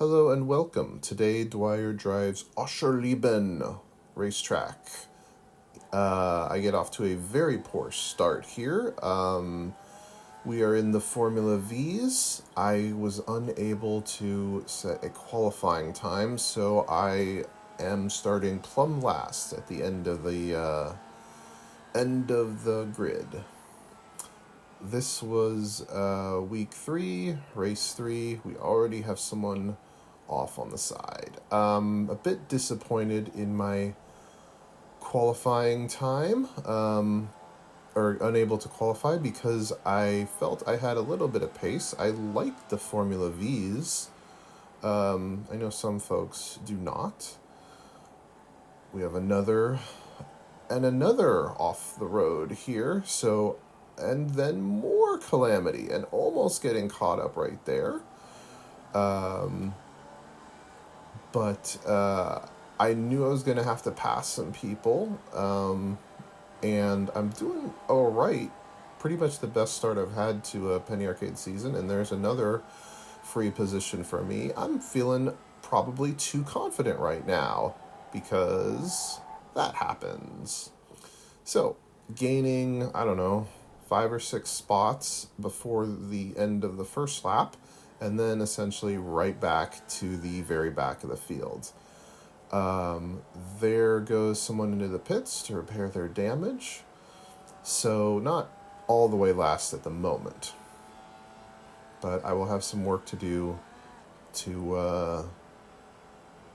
Hello and welcome. Today, Dwyer drives Oscherleben racetrack. I get off to a very poor start here. We are in the Formula V's. I was unable to set a qualifying time, so I am starting plumb last at the end of the grid. This was week 3, race 3. We already have someone off on the side. A bit disappointed in my qualifying time, or unable to qualify because I felt I had a little bit of pace. I liked the Formula V's. I know some folks do not. We have another off the road here, and then more calamity and almost getting caught up right there. But I knew I was going to have to pass some people, and I'm doing all right. Pretty much the best start I've had to a Penny Arcade season, and there's another free position for me. I'm feeling probably too confident right now because that happens. So, gaining, I don't know, 5 or 6 spots before the end of the first lap, and then essentially right back to the very back of the field. There goes someone into the pits to repair their damage. So not all the way last at the moment, but I will have some work to do to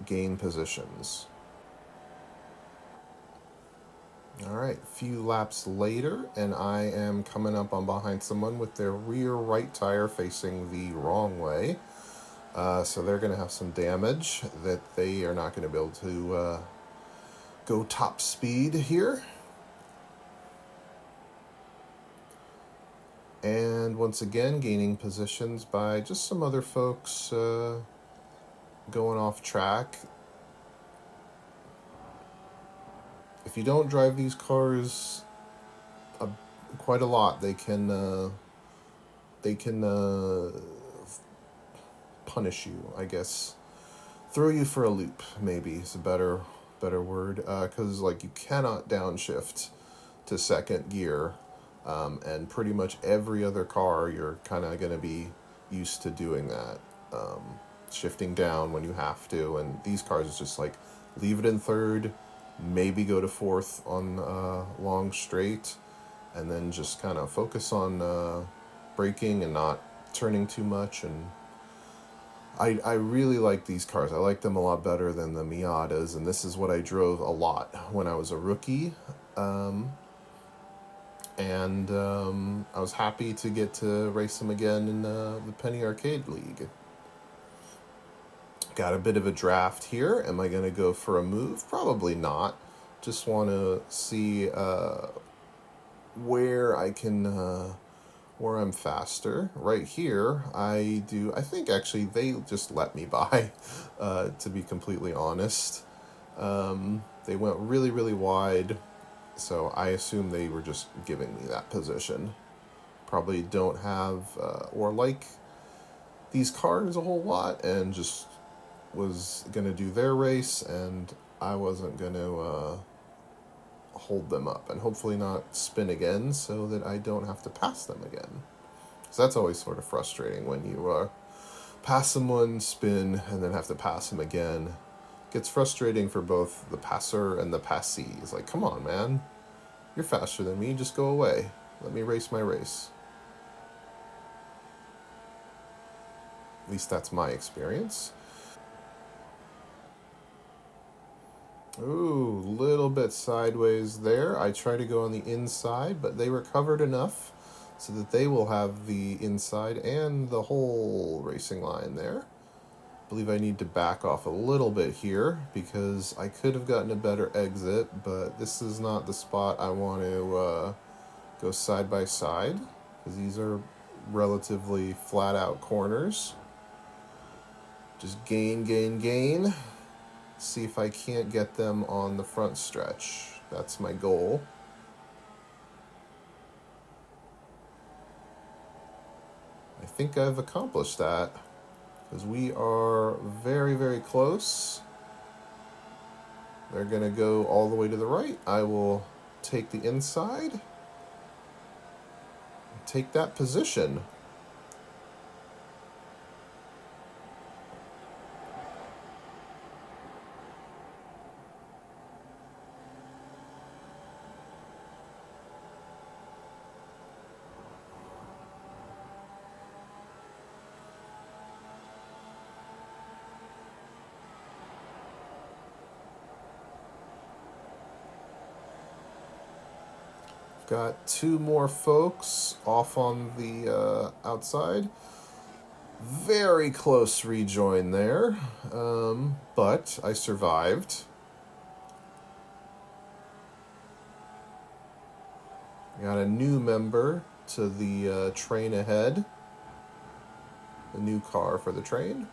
gain positions. All right, a few laps later, and I am coming up on behind someone with their rear right tire facing the wrong way. So they're going to have some damage that they are not going to be able to go top speed here. And once again, gaining positions by just some other folks going off track. If you don't drive these cars quite a lot, they can punish you, I guess. Throw you for a loop, maybe is a better word, because like you cannot downshift to second gear, and pretty much every other car you're kind of going to be used to doing that, shifting down when you have to, and these cars is just like leave it in third, maybe go to fourth on long straight, and then just kind of focus on braking and not turning too much. And I really like these cars. I like them a lot better than the Miatas, and this is what I drove a lot when I was a rookie. And I was happy to get to race them again in the Penny Arcade League. Got a bit of a draft here. Am I going to go for a move? Probably not. Just want to see where I can... where I'm faster. Right here, I think actually they just let me by, to be completely honest. They went really, really wide, so I assume they were just giving me that position. Probably don't have, or like these cars a whole lot, and just was going to do their race, and I wasn't going to hold them up and hopefully not spin again so that I don't have to pass them again. So that's always sort of frustrating when you pass someone, spin, and then have to pass them again. It gets frustrating for both the passer and the passee. It's like, come on, man. You're faster than me. Just go away. Let me race my race. At least that's my experience. Ooh, little bit sideways there. I try to go on the inside, but they recovered enough so that they will have the inside and the whole racing line there. I believe I need to back off a little bit here because I could have gotten a better exit, but this is not the spot I want to go side by side because these are relatively flat out corners. Just gain. See if I can't get them on the front stretch. That's my goal. I think I've accomplished that. because we are very, very close. They're going to go all the way to the right. I will take the inside, take that position. Got two more folks off on the outside. Very close rejoin there, but I survived. Got a new member to the train ahead. The new car for the train.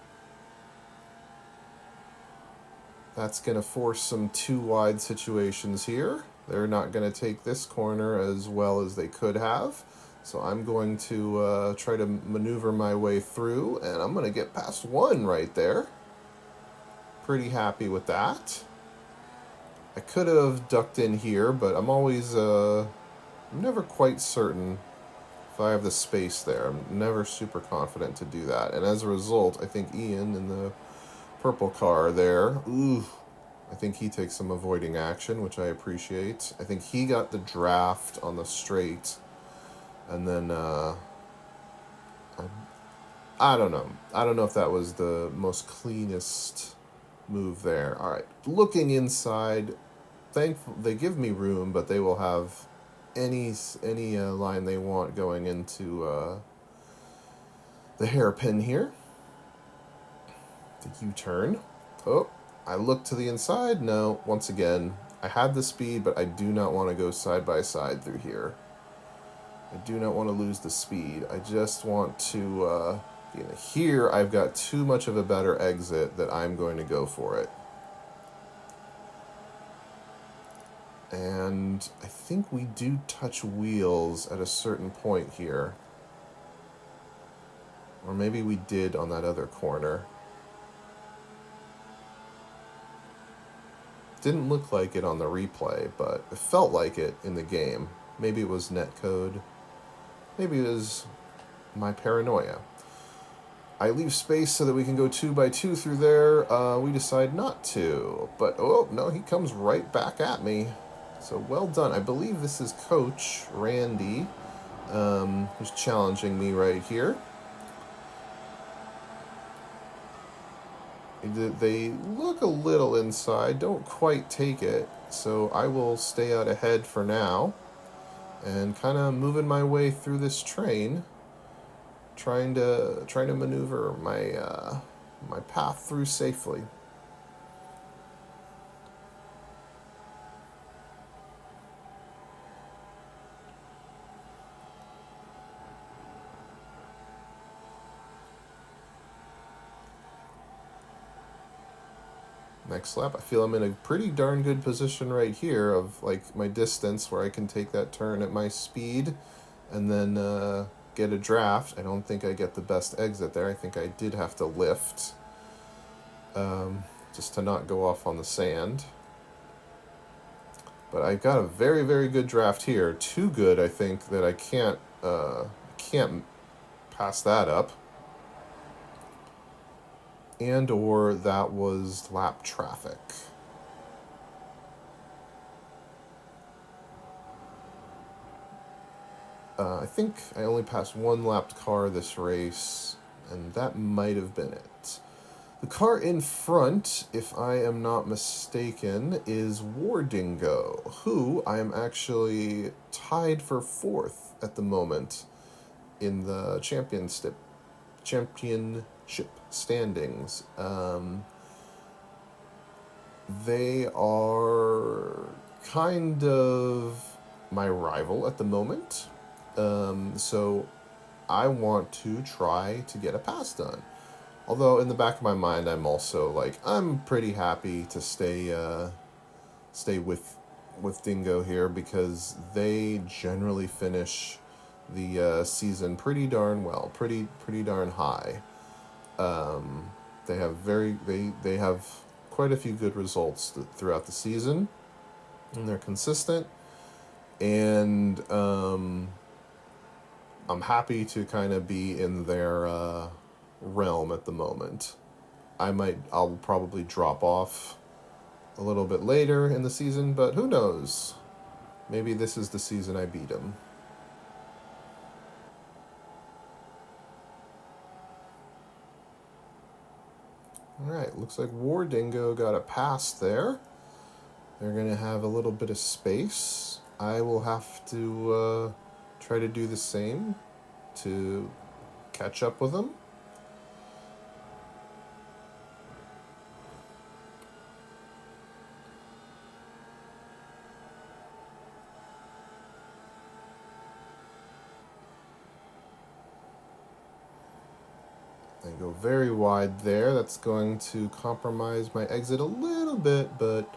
That's going to force some two wide situations here. They're not going to take this corner as well as they could have. So I'm going to try to maneuver my way through, and I'm going to get past one right there. Pretty happy with that. I could have ducked in here, but I'm always I'm never quite certain if I have the space there. I'm never super confident to do that. And as a result, I think Ian in the purple car there, I think he takes some avoiding action, which I appreciate. I think he got the draft on the straight, and then I don't know. I don't know if that was the most cleanest move there. All right, looking inside, thankful they give me room, but they will have any line they want going into the hairpin here. The U-turn. Oh, I look to the inside. No, once again, I had the speed, but I do not want to go side by side through here. I do not want to lose the speed. I just want to, here I've got too much of a better exit that I'm going to go for it. And I think we do touch wheels at a certain point here. Or maybe we did on that other corner. Didn't look like it on the replay, but it felt like it in the game. Maybe it was netcode. Maybe it was my paranoia. I leave space so that we can go 2x2 through there. We decide not to. But, oh, no, he comes right back at me. So well done. I believe this is Coach Randy, who's challenging me right here. They look a little inside, don't quite take it, so I will stay out ahead for now and kind of moving my way through this train, trying to maneuver my path through safely. Next lap, I feel I'm in a pretty darn good position right here of like my distance where I can take that turn at my speed and then get a draft. I don't think I get the best exit there. I think I did have to lift just to not go off on the sand. But I got a very, very good draft here. Too good, I think, that I can't pass that up. And or that was lap traffic. I think I only passed one lapped car this race, and that might have been it. The car in front, if I am not mistaken, is Wardingo, who I am actually tied for fourth at the moment in the championship standings. They are kind of my rival at the moment. So I want to try to get a pass done. Although in the back of my mind, I'm also like, I'm pretty happy to stay with Dingo here because they generally finish the season pretty darn well, pretty darn high. They have they have quite a few good results throughout the season, and they're consistent. And I'm happy to kind of be in their realm at the moment. I'll probably drop off a little bit later in the season, but who knows? Maybe this is the season I beat him. All right, looks like War Dingo got a pass there. They're going to have a little bit of space. I will have to try to do the same to catch up with them. I go very wide there. That's going to compromise my exit a little bit, but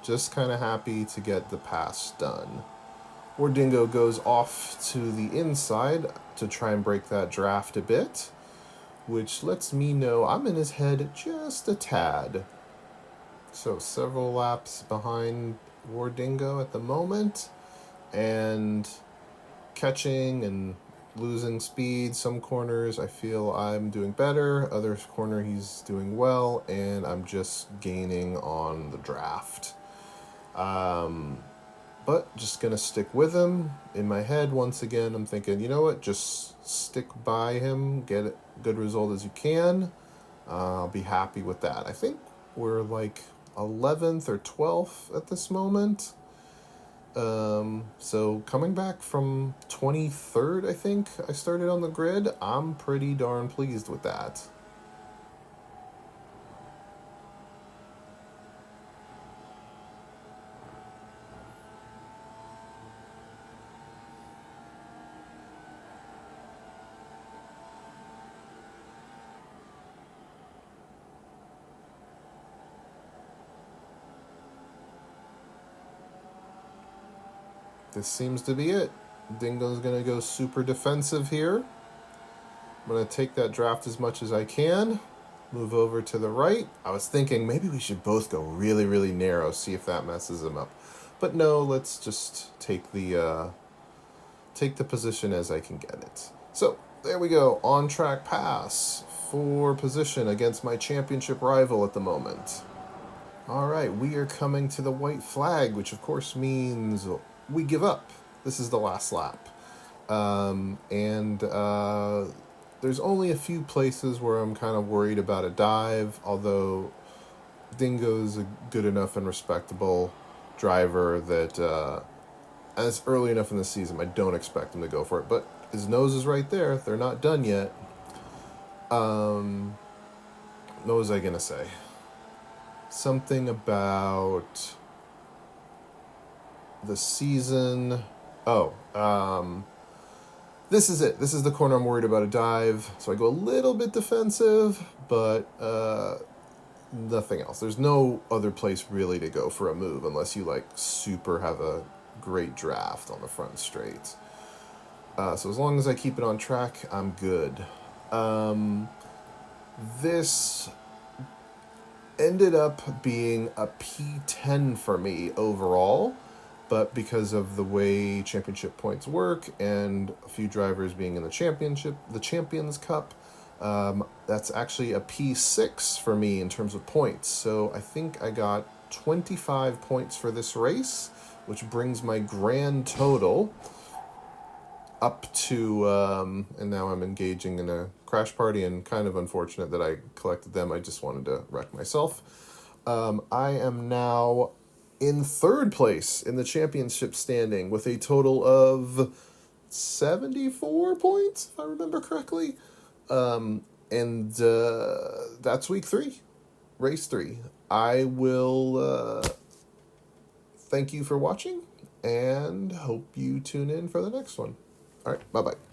just kind of happy to get the pass done. War Dingo goes off to the inside to try and break that draft a bit, which lets me know I'm in his head just a tad. So several laps behind War Dingo at the moment, and catching and losing speed. Some corners I feel I'm doing better, other corner he's doing well, and I'm just gaining on the draft. But just gonna stick with him. In my head, once again, I'm thinking, you know what, just stick by him, get a good result as you can. I'll be happy with that. I think we're like 11th or 12th at this moment. So coming back from 23rd, I think I started on the grid, I'm pretty darn pleased with that. This seems to be it. Dingo's going to go super defensive here. I'm going to take that draft as much as I can. Move over to the right. I was thinking maybe we should both go really, really narrow, see if that messes him up. But no, let's just take the position as I can get it. So there we go. On track pass for position against my championship rival at the moment. All right, we are coming to the white flag, which of course means we give up. This is the last lap. And there's only a few places where I'm kind of worried about a dive, although Dingo's a good enough and respectable driver that and it's early enough in the season, I don't expect him to go for it. But his nose is right there. They're not done yet. What was I going to say? Something about the season. This is it. This is the corner I'm worried about a dive. So I go a little bit defensive, but nothing else. There's no other place really to go for a move unless you like super have a great draft on the front straight. So as long as I keep it on track, I'm good. This ended up being a P10 for me overall, but because of the way championship points work and a few drivers being in the Champions Cup, that's actually a P6 for me in terms of points. So I think I got 25 points for this race, which brings my grand total up to, and now I'm engaging in a crash party, and kind of unfortunate that I collected them. I just wanted to wreck myself. I am now in third place in the championship standing with a total of 74 points, if I remember correctly. And that's week 3, race 3. I will thank you for watching and hope you tune in for the next one. All right, bye-bye.